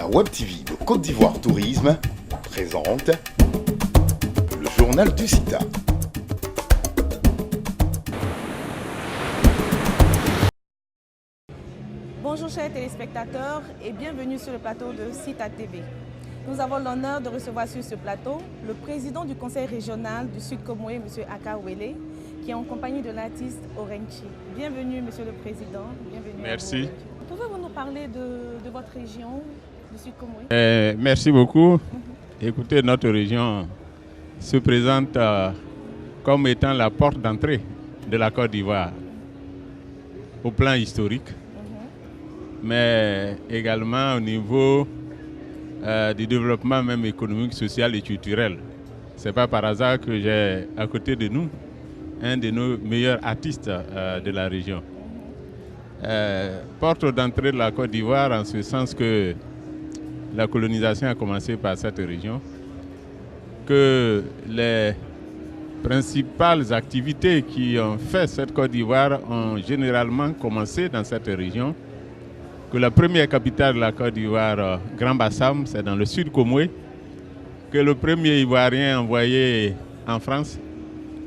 La Web TV de Côte d'Ivoire Tourisme présente le journal du CITA. Bonjour chers téléspectateurs et bienvenue sur le plateau de CITA TV. Nous avons l'honneur de recevoir sur ce plateau le président du conseil régional du Sud Comoé, M. Aka Wele, qui est en compagnie de l'artiste Orenchi. Bienvenue Monsieur le Président. Bienvenue. Merci. Pouvez-vous nous parler de votre région du Sud Comoé? Merci beaucoup. Écoutez, notre région se présente comme étant la porte d'entrée de la Côte d'Ivoire au plan historique, mais également au niveau du développement même économique, social et culturel. Ce n'est pas par hasard que j'ai à côté de nous un de nos meilleurs artistes de la région. Porte d'entrée de la Côte d'Ivoire en ce sens que la colonisation a commencé par cette région, que les principales activités qui ont fait cette Côte d'Ivoire ont généralement commencé dans cette région, que la première capitale de la Côte d'Ivoire, Grand Bassam, c'est dans le sud Comoé, que le premier Ivoirien envoyé en France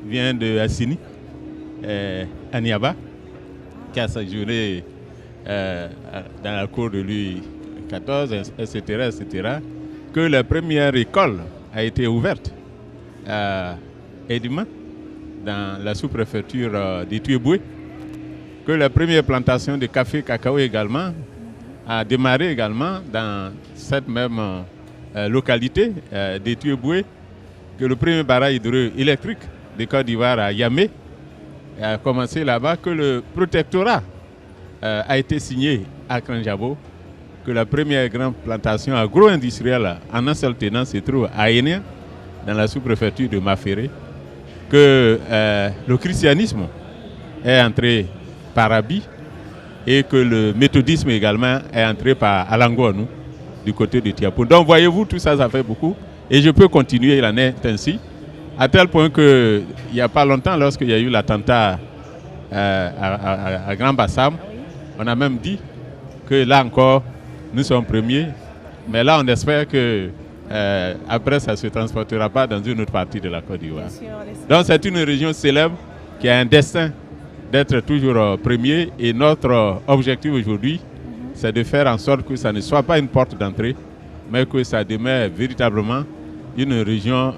vient de Assini, à Niaba, qui a séjourné dans la cour de Louis XIV, etc., etc., que la première école a été ouverte à Edima, dans la sous-préfecture d'Ituéboué, que la première plantation de café cacao également a démarré également dans cette même localité d'Ituéboué, que le premier barrage hydroélectrique de Côte d'Ivoire à Yamé a commencé là-bas, que le protectorat a été signé à Kranjabo, que la première grande plantation agro-industrielle en un seul tenant se trouve à Enia, dans la sous-préfecture de Maféré, que le christianisme est entré par Abi et que le méthodisme également est entré par Alangouanou, du côté de Tiapo. Donc voyez-vous, tout ça, ça fait beaucoup. Et je peux continuer, il en est ainsi, à tel point qu'il n'y a pas longtemps, lorsqu'il y a eu l'attentat à Grand Bassam, on a même dit que là encore, nous sommes premiers, mais là on espère que après ça ne se transportera pas dans une autre partie de la Côte d'Ivoire. Donc c'est une région célèbre qui a un destin d'être toujours premier, et notre objectif aujourd'hui, c'est de faire en sorte que ça ne soit pas une porte d'entrée, mais que ça demeure véritablement une région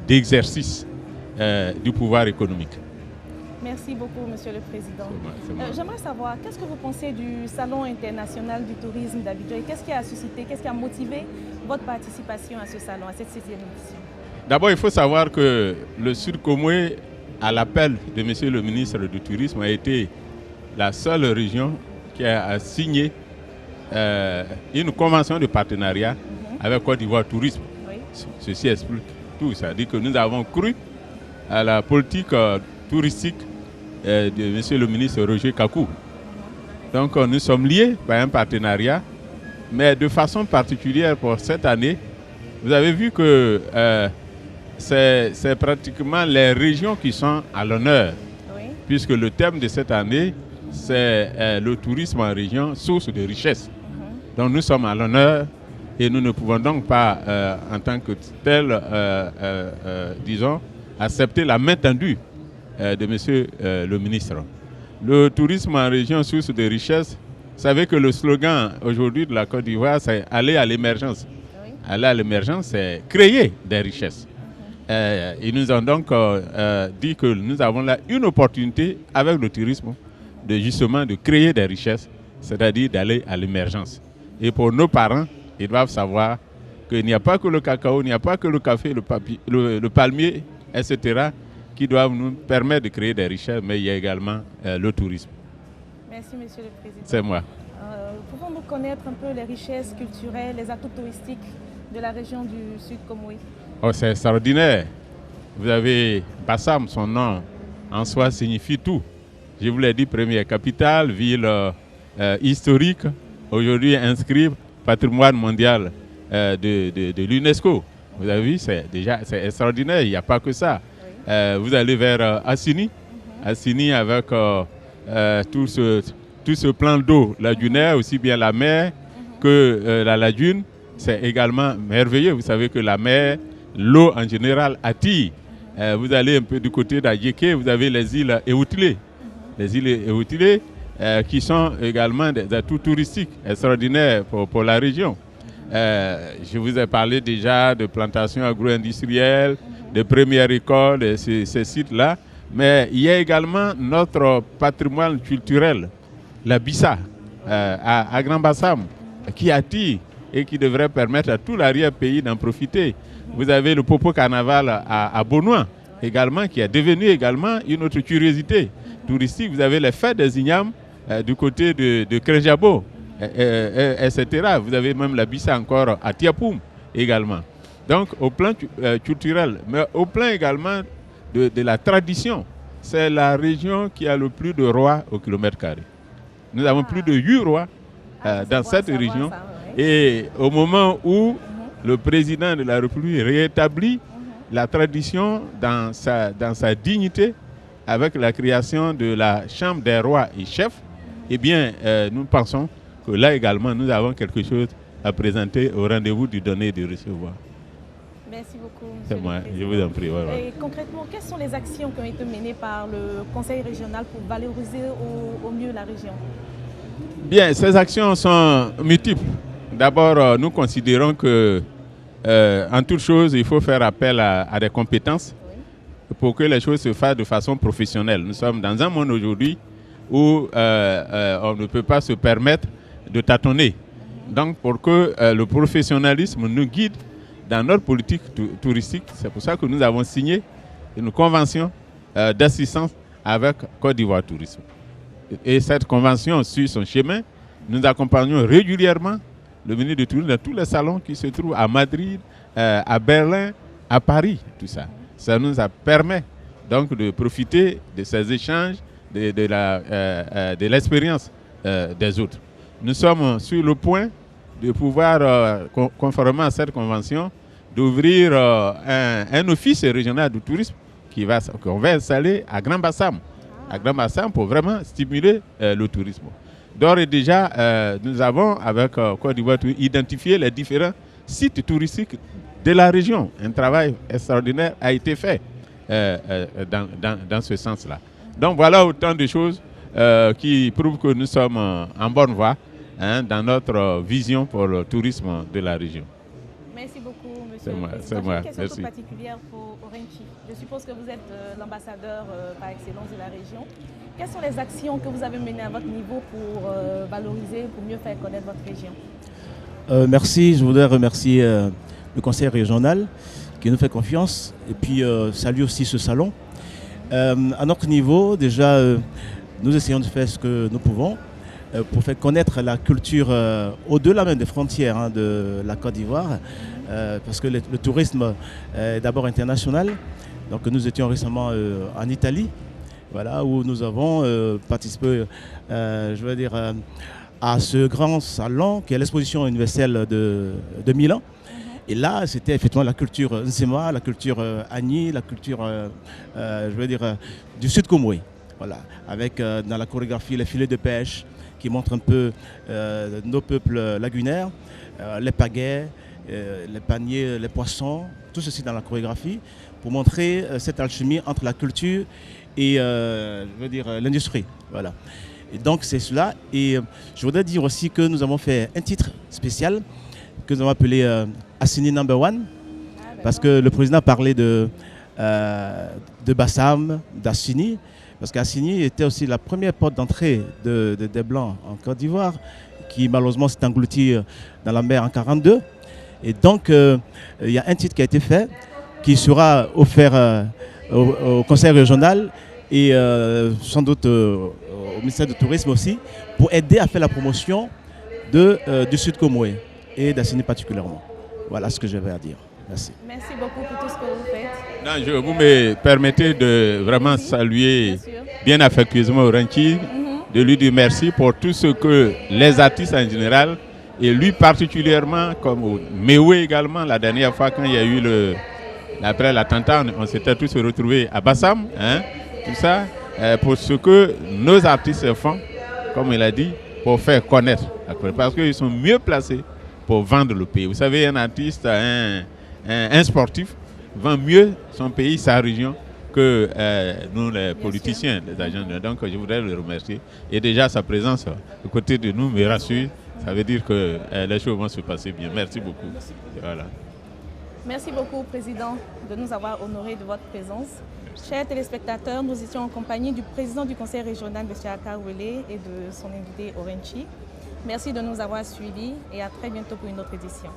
d'exercice du pouvoir économique. Merci beaucoup, Monsieur le Président. J'aimerais savoir, qu'est-ce que vous pensez du Salon international du tourisme d'Abidjan et qu'est-ce qui a suscité, qu'est-ce qui a motivé votre participation à ce salon, à cette 6e édition? D'abord, il faut savoir que le Sud Comoé, à l'appel de Monsieur le ministre du Tourisme, a été la seule région qui a signé une convention de partenariat avec Côte d'Ivoire Tourisme. Oui. Ceci explique tout. Ça dit que nous avons cru à la politique touristique de Monsieur le ministre Roger Kakou. Donc nous sommes liés par un partenariat, mais de façon particulière pour cette année, vous avez vu que c'est pratiquement les régions qui sont à l'honneur, oui, puisque le thème de cette année, c'est le tourisme en région, source de richesse. Donc nous sommes à l'honneur et nous ne pouvons donc pas, en tant que tel, disons, accepter la main tendue de Monsieur le ministre. Le tourisme en région, source de richesse, vous savez que le slogan aujourd'hui de la Côte d'Ivoire, c'est aller à l'émergence. Oui. Aller à l'émergence, c'est créer des richesses. Ils nous ont donc dit que nous avons là une opportunité avec le tourisme de justement de créer des richesses, c'est-à-dire d'aller à l'émergence. Et pour nos parents, ils doivent savoir qu'il n'y a pas que le cacao, il n'y a pas que le café, le palmier, etc., qui doivent nous permettre de créer des richesses, mais il y a également le tourisme. Merci, Monsieur le Président. C'est moi. Pouvons-nous connaître un peu les richesses culturelles, les atouts touristiques de la région du Sud Comoé? Oh, c'est extraordinaire. Vous avez Bassam, son nom en soi signifie tout. Je vous l'ai dit, première capitale, ville historique, aujourd'hui inscrite patrimoine mondial de l'UNESCO. Vous avez vu, c'est extraordinaire, il n'y a pas que ça. Vous allez vers Assini, Assini avec tout ce plan d'eau, la dunaire, aussi bien la mer, que la lagune, c'est également merveilleux. Vous savez que la mer, l'eau en général attire. Vous allez un peu du côté d'Adjéké, vous avez les îles Éoutilées. Les îles Éoutilées qui sont également des atouts touristiques extraordinaires pour la région. Je vous ai parlé déjà de plantations agro-industrielles, de premières écoles, de ces sites-là. Mais il y a également notre patrimoine culturel, la Bissa, à Grand Bassam, qui attire et qui devrait permettre à tout l'arrière-pays d'en profiter. Vous avez le Popo Carnaval à Benoît, également, qui est devenu également une autre curiosité touristique. Vous avez les fêtes des Ignames du côté de Krenjabo, etc. Vous avez même la Bissa encore à Tiapoum également. Donc au plan culturel, mais au plan également de la tradition, c'est la région qui a le plus de rois au kilomètre carré. Nous avons plus de 8 rois dans cette région. Et au moment où le président de la République rétablit la tradition dans sa dignité avec la création de la Chambre des rois et chefs, eh bien, nous pensons que là également, nous avons quelque chose à présenter au rendez-vous du donner et du recevoir. Merci beaucoup. C'est moi, je vous en prie. Et concrètement, quelles sont les actions qui ont été menées par le Conseil régional pour valoriser au mieux la région? Bien, ces actions sont multiples. D'abord, nous considérons que, en toute chose, il faut faire appel à des compétences pour que les choses se fassent de façon professionnelle. Nous sommes dans un monde aujourd'hui où on ne peut pas se permettre de tâtonner. Donc, pour que le professionnalisme nous guide dans notre politique touristique, c'est pour ça que nous avons signé une convention d'assistance avec Côte d'Ivoire Tourisme. Et cette convention suit son chemin. Nous accompagnons régulièrement le ministre du Tourisme dans tous les salons qui se trouvent à Madrid, à Berlin, à Paris, tout ça. Ça nous permet donc de profiter de ces échanges, de l'expérience des autres. Nous sommes sur le point de pouvoir, conformément à cette convention, d'ouvrir un office régional du tourisme qu'on va installer à Grand Bassam. À Grand Bassam pour vraiment stimuler le tourisme. D'ores et déjà, nous avons, avec Côte d'Ivoire, identifié les différents sites touristiques de la région. Un travail extraordinaire a été fait dans ce sens-là. Donc voilà autant de choses qui prouvent que nous sommes en bonne voie dans notre vision pour le tourisme de la région. Merci beaucoup, monsieur. C'est moi. Une question particulière pour Orenchi. Je suppose que vous êtes l'ambassadeur par excellence de la région. Quelles sont les actions que vous avez menées à votre niveau pour valoriser, pour mieux faire connaître votre région? Merci. Je voudrais remercier le conseil régional qui nous fait confiance et puis saluer aussi ce salon. À notre niveau, déjà, nous essayons de faire ce que nous pouvons pour faire connaître la culture au-delà même des frontières de la Côte d'Ivoire, parce que le tourisme est d'abord international. Donc nous étions récemment en Italie, voilà, où nous avons participé, je veux dire, à ce grand salon qui est l'exposition universelle de Milan. Et là, c'était effectivement la culture Nsema, la culture Agni, la culture, je veux dire, du Sud Comoué. Voilà, avec dans la chorégraphie les filets de pêche qui montrent un peu nos peuples lagunaires, les pagaies, les paniers, les poissons, tout ceci dans la chorégraphie pour montrer cette alchimie entre la culture et je veux dire l'industrie. Voilà. Et donc c'est cela. Et je voudrais dire aussi que nous avons fait un titre spécial que nous avons appelé Assini No. 1, parce que le président parlait de Bassam, d'Assini, parce qu'Assini était aussi la première porte d'entrée des Blancs en Côte d'Ivoire, qui malheureusement s'est englouti dans la mer en 1942. Et donc il y a un titre qui a été fait, qui sera offert au conseil régional et sans doute au ministère du Tourisme aussi, pour aider à faire la promotion du Sud Comoué et d'Assini particulièrement. Voilà ce que j'avais à dire. Merci. Merci beaucoup pour tout ce que vous faites. Non, vous me permettez de vraiment saluer bien affectueusement Orenchi, de lui dire merci pour tout ce que les artistes en général, et lui particulièrement, comme Mewe également, la dernière fois quand il y a eu après l'attentat, on s'était tous retrouvés à Bassam, tout ça, pour ce que nos artistes font, comme il a dit, pour faire connaître la Côte d'Ivoire, parce qu'ils sont mieux placés pour vendre le pays. Vous savez, un artiste, un sportif vend mieux son pays, sa région, que nous, les politiciens, les agents. Donc, je voudrais le remercier. Et déjà, sa présence à côté de nous me rassure. Ça veut dire que les choses vont se passer bien. Merci beaucoup. Voilà. Merci beaucoup, Président, de nous avoir honorés de votre présence. Merci. Chers téléspectateurs, nous étions en compagnie du Président du Conseil régional, M. Aka Wele, et de son invité, Orenchi. Merci de nous avoir suivis et à très bientôt pour une autre édition.